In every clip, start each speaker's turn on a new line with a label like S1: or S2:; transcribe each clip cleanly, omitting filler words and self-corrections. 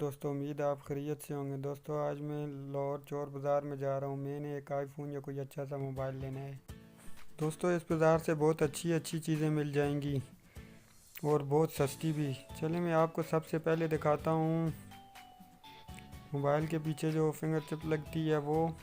S1: दोस्तों, उम्मीद है आप खैरियत से होंगे। दोस्तों, आज मैं लाहौर चौर बाज़ार में जा रहा हूँ। मैंने एक आईफोन या कोई अच्छा सा मोबाइल लेना है। दोस्तों, इस बाज़ार से बहुत अच्छी अच्छी चीज़ें मिल जाएंगी और बहुत सस्ती भी। चलिए मैं आपको सबसे पहले दिखाता हूँ मोबाइल के पीछे जो फिंगर चिप लगती है वो।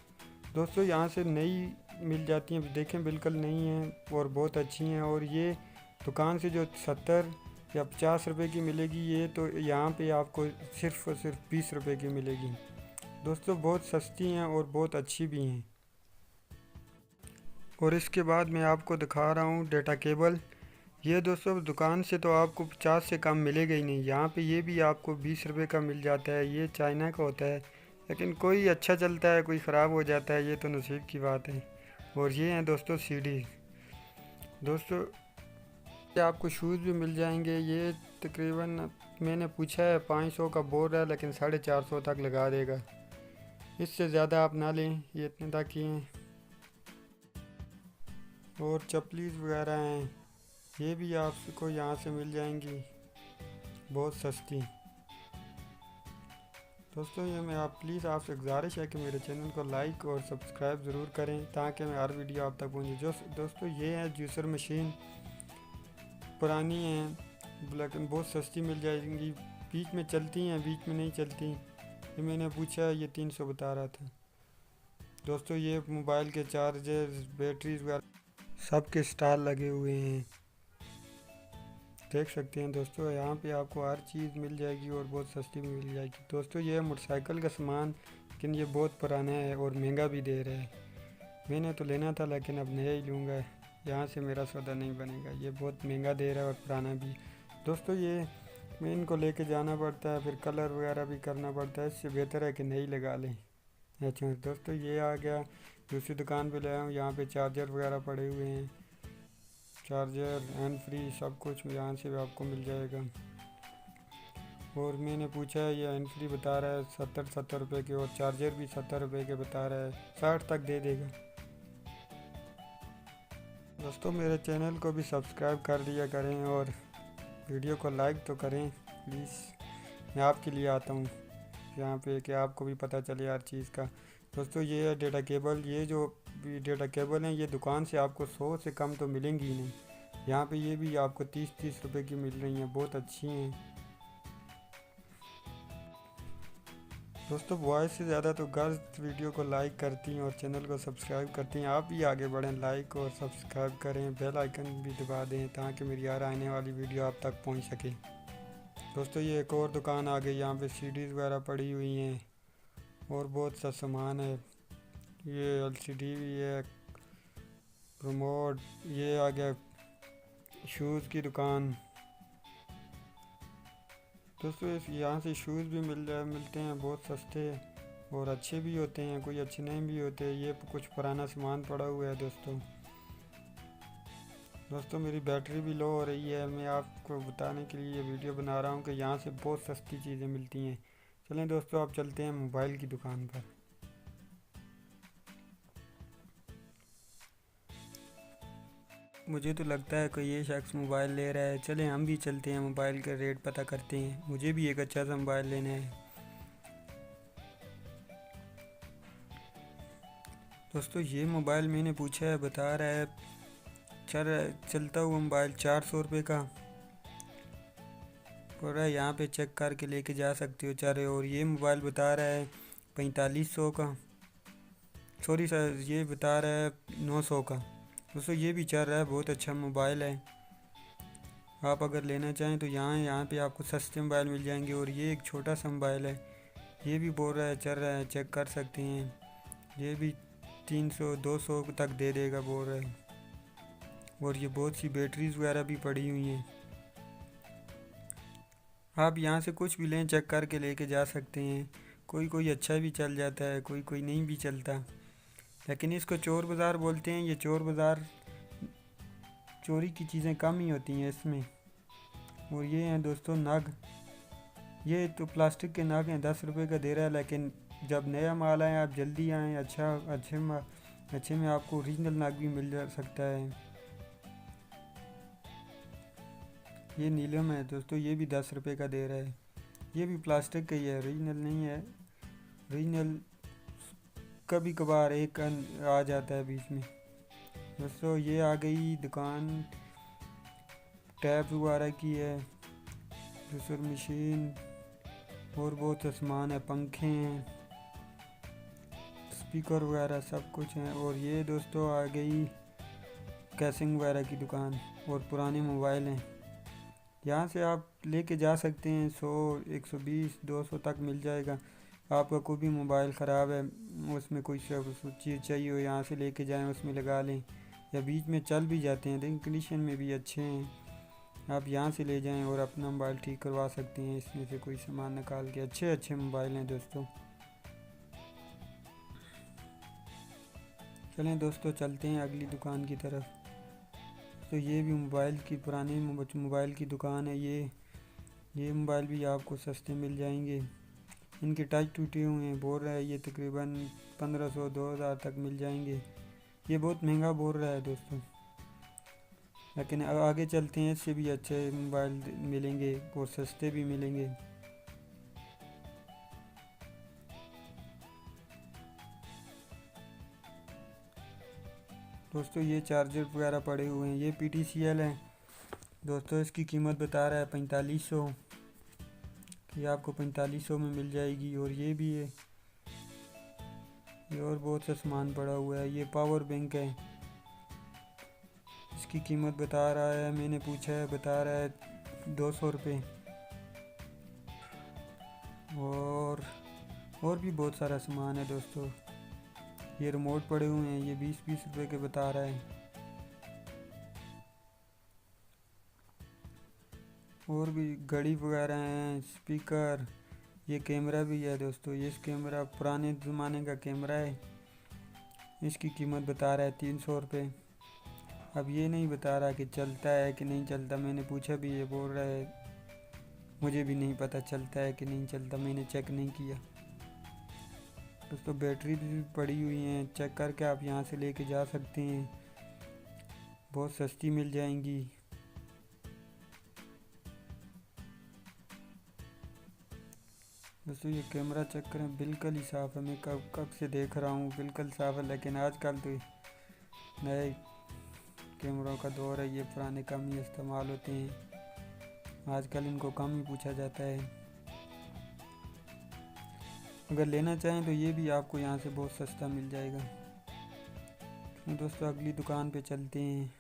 S1: दोस्तों, यहाँ से नई मिल जाती हैं, देखें बिल्कुल नई हैं और बहुत अच्छी हैं। और ये दुकान से जो 70 या 50 रुपए की मिलेगी, ये तो यहाँ पे आपको सिर्फ़ और सिर्फ 20 रुपए की मिलेगी। दोस्तों, बहुत सस्ती हैं और बहुत अच्छी भी हैं। और इसके बाद मैं आपको दिखा रहा हूँ डेटा केबल। ये दोस्तों दुकान से तो आपको 50 से कम मिलेगा ही नहीं। यहाँ पे ये भी आपको 20 रुपए का मिल जाता है। ये चाइना का होता है, लेकिन कोई अच्छा चलता है, कोई ख़राब हो जाता है, ये तो नसीब की बात है। और ये हैं दोस्तों सीडी। दोस्तों, ये आपको शूज़ भी मिल जाएंगे। ये तकरीबन मैंने पूछा है 500 का बोल रहा है, लेकिन 450 तक लगा देगा। इससे ज़्यादा आप ना लें, ये इतने तक ही हैं। और चप्पलीज वगैरह हैं, ये भी आपको यहाँ से मिल जाएंगी बहुत सस्ती। दोस्तों, ये मैं आप प्लीज़ आपसे गुजारिश है कि मेरे चैनल को लाइक और सब्सक्राइब ज़रूर करें, ताकि मैं हर वीडियो आप तक पहुँचे। जो दोस्तों ये है जूसर मशीन, पुरानी हैं लेकिन बहुत सस्ती मिल जाएंगी। बीच में चलती हैं, बीच में नहीं चलती। ये मैंने पूछा, ये 300 बता रहा था। दोस्तों, ये मोबाइल के चार्जर, बैटरीज वगैरह सब के स्टार लगे हुए हैं, देख सकते हैं। दोस्तों, यहाँ पे आपको हर चीज़ मिल जाएगी और बहुत सस्ती में मिल जाएगी। दोस्तों, ये मोटरसाइकिल का सामान, लेकिन ये बहुत पुराना है और महंगा भी दे रहा है। मैंने तो लेना था, लेकिन अब नया ही लूँगा, यहाँ से मेरा सौदा नहीं बनेगा। ये बहुत महंगा दे रहा है और पुराना भी। दोस्तों, ये मैं इनको लेके जाना पड़ता है, फिर कलर वगैरह भी करना पड़ता है। इससे बेहतर है कि नई लगा लें। अच्छा दोस्तों, ये आ गया दूसरी दुकान पे ले आया हूँ। यहाँ पे चार्जर वगैरह पड़े हुए हैं, चार्जर हैंड फ्री सब कुछ यहाँ से भी आपको मिल जाएगा। और मैंने पूछा है, ये हैंड फ्री बता रहा है 70 रुपये के, और चार्जर भी 70 रुपये के बता रहा है, 60 तक दे देगा। दोस्तों, मेरे चैनल को भी सब्सक्राइब कर लिया करें और वीडियो को लाइक तो करें प्लीज़। मैं आपके लिए आता हूँ यहाँ पे कि आपको भी पता चले हर चीज़ का। दोस्तों, ये है डेटा केबल। ये जो भी डेटा केबल हैं, ये दुकान से आपको 100 से कम तो मिलेंगी ही नहीं। यहाँ पे ये भी आपको 30 रुपए की मिल रही हैं, बहुत अच्छी हैं। दोस्तों, वॉइस से ज़्यादा तो गर्ल्स वीडियो को लाइक करती हैं और चैनल को सब्सक्राइब करती हैं। आप भी आगे बढ़ें, लाइक और सब्सक्राइब करें, बेल आइकन भी दबा दें, ताकि मेरी हर आने वाली वीडियो आप तक पहुँच सके। दोस्तों, ये एक और दुकान आ गई। यहाँ पे सीडीज़ वगैरह पड़ी हुई हैं और बहुत सा सामान है। ये एलसीडी भी है, रिमोट। ये आ गया शूज़ की दुकान। दोस्तों, इस यहाँ से शूज़ भी मिलते हैं बहुत सस्ते और अच्छे भी होते हैं, कोई अच्छे नहीं भी होते। ये कुछ पुराना सामान पड़ा हुआ है। दोस्तों, मेरी बैटरी भी लो हो रही है। मैं आपको बताने के लिए ये वीडियो बना रहा हूँ कि यहाँ से बहुत सस्ती चीज़ें मिलती हैं। चलें दोस्तों, आप चलते हैं मोबाइल की दुकान पर। मुझे तो लगता है कि ये शख्स मोबाइल ले रहा है। चलें हम भी चलते हैं, मोबाइल का रेट पता करते हैं। मुझे भी एक अच्छा सा मोबाइल लेना है। दोस्तों, ये मोबाइल मैंने पूछा है, बता रहा है चलता हुआ मोबाइल 400 रुपये का पड़ रहा है। यहाँ पे चेक करके लेके जा सकते हो चारे। और ये मोबाइल बता रहा है 4500 का, सॉरी सर, ये बता रहा है 900 का। दोस्तों, ये भी चल रहा है, बहुत अच्छा मोबाइल है। आप अगर लेना चाहें तो यहाँ पे आपको सस्ते मोबाइल मिल जाएंगे। और ये एक छोटा सा मोबाइल है, ये भी बोल रहा है चल रहा है, चेक कर सकते हैं। ये भी 300-200 तक दे देगा बोल रहा है। और ये बहुत सी बैटरीज वगैरह भी पड़ी हुई हैं। आप यहाँ से कुछ भी लें, चेक करके लेके जा सकते हैं। कोई कोई अच्छा भी चल जाता है, कोई कोई नहीं भी चलता। लेकिन इसको चोर बाज़ार बोलते हैं। ये चोर बाज़ार, चोरी की चीज़ें कम ही होती हैं इसमें। और ये हैं दोस्तों नग। ये तो प्लास्टिक के नग हैं, 10 रुपये का दे रहा है। लेकिन जब नया माल आए, आप जल्दी आएँ, अच्छे में आपको ओरिजिनल नग भी मिल जा सकता है। ये नीलम है दोस्तों, ये भी 10 रुपये का दे रहा है। ये भी प्लास्टिक का ही है, ओरिजिनल नहीं है। ओरिजिनल कभी कभार एक आ जाता है बीच में। दोस्तों ये आ गई दुकान टैप वगैरह की है, जूसर मशीन और बहुत सामान है, पंखे हैं, स्पीकर वगैरह सब कुछ है। और ये दोस्तों आ गई कैसिंग वगैरह की दुकान और पुराने मोबाइल हैं। यहाँ से आप लेके जा सकते हैं, 100 120 200 तक मिल जाएगा। आपका कोई भी मोबाइल ख़राब है, उसमें कोई चीज़ चाहिए हो, यहाँ से लेके जाएं, उसमें लगा लें, या बीच में चल भी जाते हैं लेकिन कंडीशन में भी अच्छे हैं। आप यहाँ से ले जाएं और अपना मोबाइल ठीक करवा सकते हैं, इसमें से कोई सामान निकाल के। अच्छे अच्छे मोबाइल हैं दोस्तों। चलें दोस्तों चलते हैं अगली दुकान की तरफ। तो ये भी मोबाइल की पुरानी मोबाइल की दुकान है। ये मोबाइल भी आपको सस्ते मिल जाएंगे। इनके टच टूटे हुए हैं, बोल रहा है ये तकरीबन 1500-2000 तक मिल जाएंगे। ये बहुत महंगा बोल रहा है दोस्तों, लेकिन अब आगे चलते हैं, इससे भी अच्छे मोबाइल मिलेंगे और सस्ते भी मिलेंगे। दोस्तों ये चार्जर वगैरह पड़े हुए हैं, ये PTCL है दोस्तों। इसकी कीमत बता रहा है 4500, ये आपको 4500 में मिल जाएगी। और ये भी है, ये और बहुत सा सामान पड़ा हुआ है। ये पावर बैंक है, इसकी कीमत बता रहा है, मैंने पूछा है, बता रहा है 200 रुपये। और भी बहुत सारा सामान है दोस्तों। ये रिमोट पड़े हुए हैं, ये 20-20 रुपये के बता रहा है। और भी घड़ी वगैरह हैं, स्पीकर, ये कैमरा भी है दोस्तों। ये कैमरा पुराने ज़माने का कैमरा है, इसकी कीमत बता रहा है 300 रुपये। अब ये नहीं बता रहा कि चलता है कि नहीं चलता, मैंने पूछा भी, ये बोल रहा है मुझे भी नहीं पता चलता है कि नहीं चलता, मैंने चेक नहीं किया। दोस्तों बैटरी भी पड़ी हुई हैं, चेक करके आप यहाँ से लेके जा सकते हैं, बहुत सस्ती मिल जाएंगी। दोस्तों ये कैमरा चेक करें, बिल्कुल ही साफ़ है। मैं कब से देख रहा हूँ, बिल्कुल साफ़ है। लेकिन आजकल तो नए कैमरों का दौर है, ये पुराने कम ही इस्तेमाल होते हैं, आजकल इनको कम ही पूछा जाता है। अगर लेना चाहें तो ये भी आपको यहाँ से बहुत सस्ता मिल जाएगा। तो दोस्तों अगली दुकान पे चलते हैं,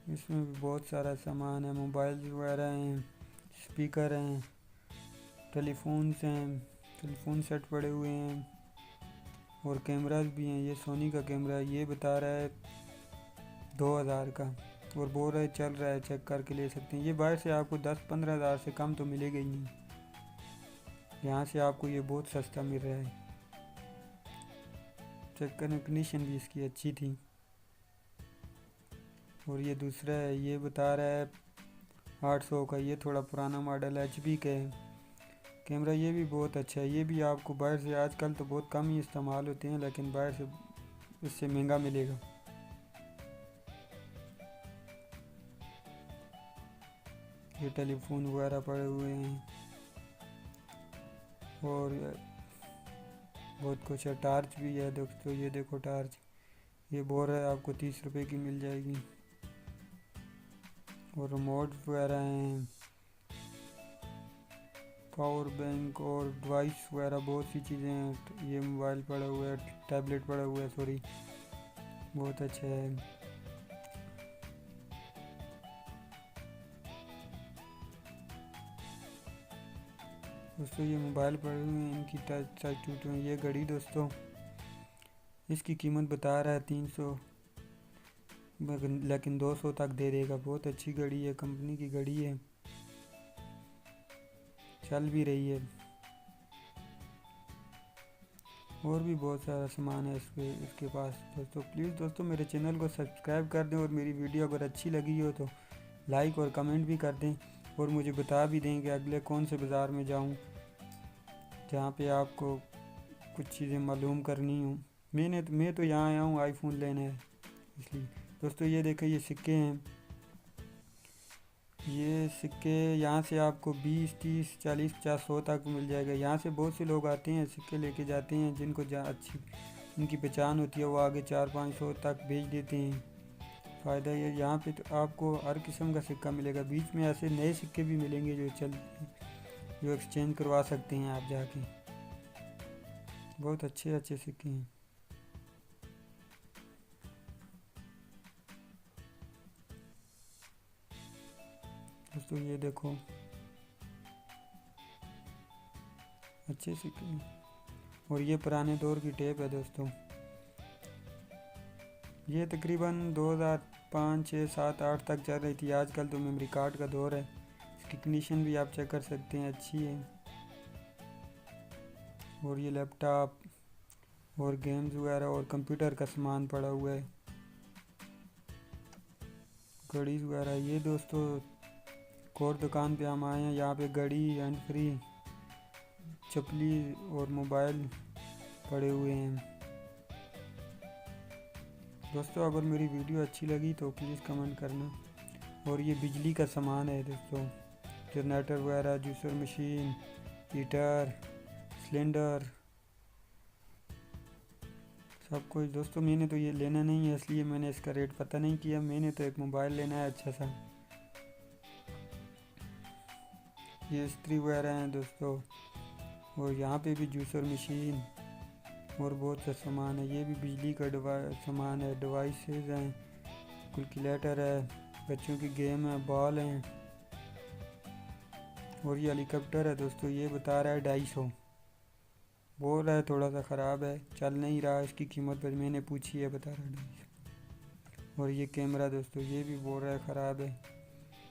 S1: इसमें भी बहुत सारा सामान है, मोबाइल वगैरह हैं, स्पीकर हैं, टेलीफोन्स हैं, टेलीफोन सेट पड़े हुए हैं और कैमरास भी हैं। ये सोनी का कैमरा है, ये बता रहा है 2000 का और बोल रहा है चल रहा है, चेक करके ले सकते हैं। ये बाहर से आपको 10-15 हज़ार से कम तो मिलेगा ही नहीं, यहाँ से आपको ये बहुत सस्ता मिल रहा है। चेक करने, कंडीशन भी इसकी अच्छी थी। और ये दूसरा है, ये बता रहा है 800 का, ये थोड़ा पुराना मॉडल है, HP का है कैमरा। ये भी बहुत अच्छा है, ये भी आपको बाहर से, आजकल तो बहुत कम ही इस्तेमाल होते हैं, लेकिन बाहर से इससे महंगा मिलेगा। ये टेलीफोन वगैरह पड़े हुए हैं और बहुत कुछ है। टार्च भी है दोस्तों, ये देखो टार्च, ये बोल रहा है आपको 30 रुपये की मिल जाएगी। और रिमोट वगैरह हैं, पावर बैंक और डिवाइस वगैरह बहुत सी चीज़ें हैं। ये मोबाइल पड़ा हुआ है, टैबलेट पड़ा हुआ है, सॉरी, बहुत अच्छा है। दोस्तों ये मोबाइल पड़े हुए हैं, इनकी टच टूटे हुए। ये घड़ी दोस्तों, इसकी कीमत बता रहा है 300, लेकिन 200 तक दे देगा। बहुत अच्छी घड़ी है, कंपनी की घड़ी है, चल भी रही है। और भी बहुत सारा सामान है इसके पास दोस्तों। प्लीज़ दोस्तों मेरे चैनल को सब्सक्राइब कर दें और मेरी वीडियो अगर अच्छी लगी हो तो लाइक और कमेंट भी कर दें और मुझे बता भी दें कि अगले कौन से बाज़ार में जाऊं जहां पे आपको कुछ चीज़ें मालूम करनी हो। मैं तो यहाँ आया हूँ आईफोन लेने है, इसलिए। दोस्तों ये देखें, ये सिक्के हैं, ये सिक्के यहाँ से आपको 20, 30, 40, 50, 100 तक मिल जाएगा। यहाँ से बहुत से लोग आते हैं, सिक्के लेके जाते हैं, जिनको अच्छी उनकी पहचान होती है, वो आगे 400-500 तक भेज देते हैं। फ़ायदा ये यहाँ पे तो आपको हर किस्म का सिक्का मिलेगा। बीच में ऐसे नए सिक्के भी मिलेंगे जो एक्सचेंज करवा सकते हैं आप जाके। बहुत अच्छे अच्छे सिक्के हैं दोस्तों, ये देखो अच्छे सिक्के हैं। और ये पुराने दौर की टेप है दोस्तों। ये तकरीबन 2005, 6, 7, 8 तक चल रही थी। आजकल तो मेमोरी कार्ड का दौर है। इसकी कंडीशन भी आप चेक कर सकते हैं, अच्छी है। और ये लैपटॉप और गेम्स वगैरह और कंप्यूटर का सामान पड़ा हुआ है, घड़ी वगैरह। ये दोस्तों एक और दुकान पे हम आए हैं, यहाँ पे घड़ी, हैंड फ्री, चपली और मोबाइल पड़े हुए हैं। दोस्तों अगर मेरी वीडियो अच्छी लगी तो प्लीज़ कमेंट करना। और ये बिजली का सामान है दोस्तों, जनरेटर वगैरह, जूसर मशीन, हीटर, सिलेंडर, सब कुछ। दोस्तों मैंने तो ये लेना नहीं है, इसलिए मैंने इसका रेट पता नहीं किया। मैंने तो एक मोबाइल लेना है अच्छा सा। ये इस्त्री वगैरह हैं दोस्तों। और यहाँ पे भी जूसर मशीन और बहुत सा सामान है। ये भी बिजली का सामान है, डिवाइसेस हैं, कैलकुलेटर है, बच्चों की गेम है, बॉल हैं। और ये हेलीकॉप्टर है दोस्तों, ये बता रहा है 250, बोल रहा है थोड़ा सा ख़राब है, चल नहीं रहा। इसकी कीमत पर मैंने पूछी है, बता रहा है 250। और ये कैमरा दोस्तों, ये भी बोल रहा है ख़राब है।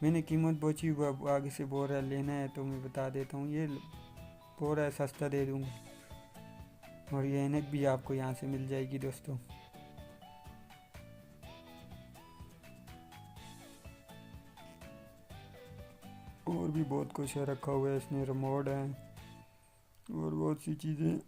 S1: मैंने कीमत पूछी, वो आगे से बोल रहा है लेना है तो मैं बता देता हूँ। ये बोल रहा है सस्ता दे दूँगा। और ये ऐनक भी आपको यहाँ से मिल जाएगी दोस्तों। और भी बहुत कुछ है रखा हुआ है इसमें, रिमोट है और बहुत सी चीज़ें।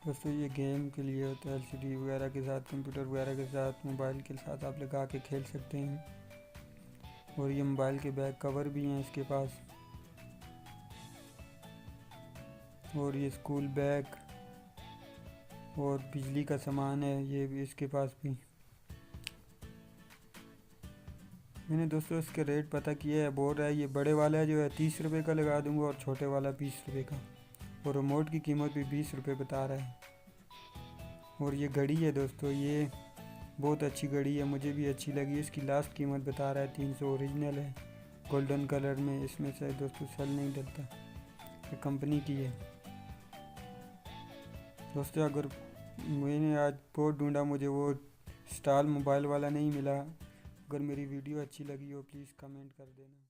S1: दोस्तों ये गेम के लिए होता है, एलसीडी वगैरह के साथ, कंप्यूटर वगैरह के साथ, मोबाइल के साथ आप लगा के खेल सकते हैं। और ये मोबाइल के बैक कवर भी हैं इसके पास। और ये स्कूल बैग और बिजली का सामान है, ये भी इसके पास भी। मैंने दोस्तों इसके रेट पता किया है। बोल रहा है ये बड़े वाला जो है 30 रुपये का लगा दूंगा और छोटे वाला 20 रुपये का। और रिमोट की कीमत भी 20 रुपये बता रहा है। और ये घड़ी है दोस्तों, ये बहुत अच्छी घड़ी है, मुझे भी अच्छी लगी। इसकी लास्ट कीमत बता रहा है 300। ओरिजिनल है, गोल्डन कलर में। इसमें से दोस्तों सेल नहीं डलता, ये कंपनी की है दोस्तों। अगर मैंने आज बहुत ढूंढा, मुझे वो स्टार मोबाइल वाला नहीं मिला। अगर मेरी वीडियो अच्छी लगी हो प्लीज़ कमेंट कर देना।